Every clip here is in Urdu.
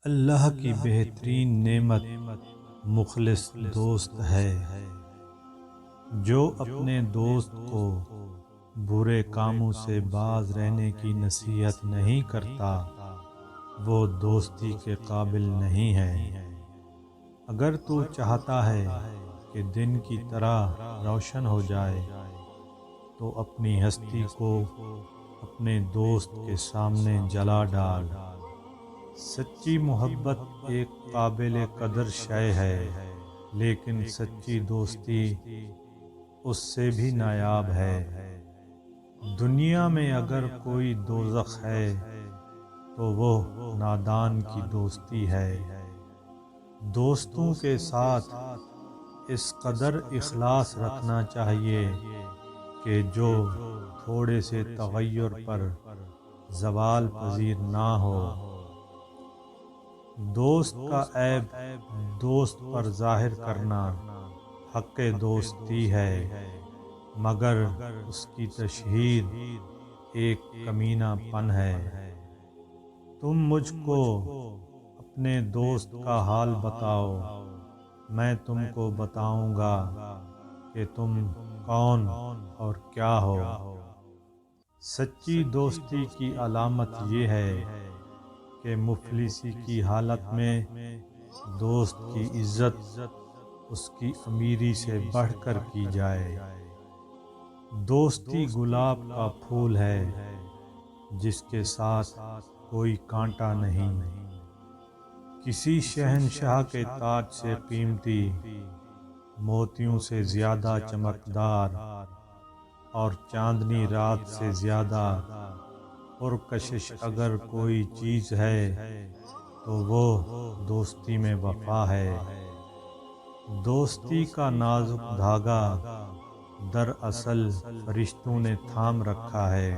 اللہ کی بہترین نعمت مخلص دوست ہے۔ جو اپنے دوست کو برے کاموں سے باز رہنے کی نصیحت نہیں کرتا وہ دوستی کے قابل نہیں ہے۔ اگر تو چاہتا ہے کہ دن کی طرح روشن ہو جائے تو اپنی ہستی کو اپنے دوست کے سامنے جلا ڈال۔ سچی محبت ایک قابل قدر شے ہے، لیکن سچی دوستی اس سے بھی نایاب ہے۔ دنیا میں اگر کوئی دوزخ ہے تو وہ نادان کی دوستی ہے۔ دوستوں کے ساتھ اس قدر اخلاص رکھنا چاہیے کہ جو تھوڑے سے تغیر پر زوال پذیر نہ ہو۔ دوست کا عیب دوست پر ظاہر کرنا حق دوستی ہے، مگر اس کی تشہیر ایک کمینہ پن ہے۔ تم مجھ کو اپنے دوست کا حال بتاؤ، میں تم کو بتاؤں گا کہ تم کون اور کیا ہو۔ سچی دوستی کی علامت یہ ہے کہ مفلسی کی حالت میں دوست کی عزت اس کی امیری سے بڑھ کر کی جائے۔ دوستی گلاب کا پھول ہے جس کے ساتھ کوئی کانٹا نہیں۔ کسی شہنشاہ کے تاج سے قیمتی، موتیوں سے زیادہ چمکدار اور چاندنی رات سے زیادہ پرکشش اگر کوئی چیز ہے تو وہ دوستی میں وفا ہے۔ دوستی کا نازک دھاگا دراصل فرشتوں نے تھام رکھا ہے۔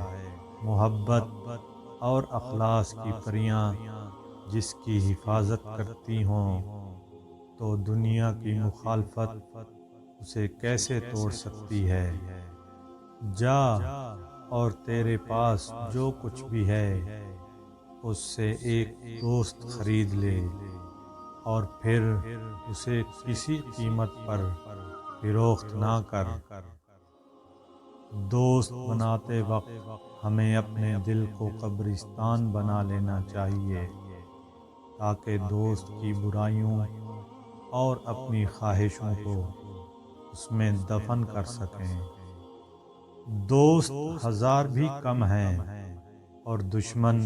محبت اور اخلاص کی پریاں جس کی حفاظت کرتی ہوں تو دنیا کی مخالفت اسے کیسے توڑ سکتی ہے۔ جا اور تیرے پاس جو کچھ بھی ہے اس سے ایک دوست خرید لے اور پھر اسے کسی قیمت پر فروخت نہ کر۔ دوست بناتے وقت ہمیں اپنے دل کو قبرستان بنا لینا چاہیے تاکہ دوست کی برائیوں اور اپنی خواہشوں کو اس میں دفن کر سکیں۔ دوست ہزار بھی کم ہیں اور دشمن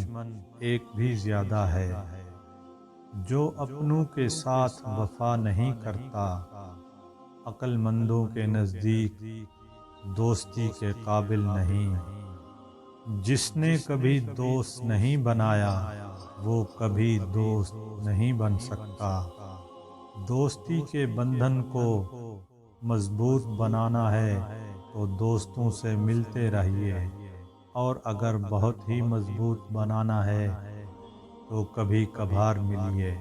ایک بھی زیادہ ہے۔ جو اپنوں کے ساتھ وفا نہیں کرتا عقل مندوں کے نزدیک دوستی کے قابل نہیں۔ جس نے کبھی دوست نہیں بنایا وہ کبھی دوست نہیں بن سکتا۔ دوستی کے بندھن کو مضبوط بنانا ہے تو دوستوں سے ملتے رہیے، اور اگر بہت ہی مضبوط بنانا ہے تو کبھی کبھار ملیے۔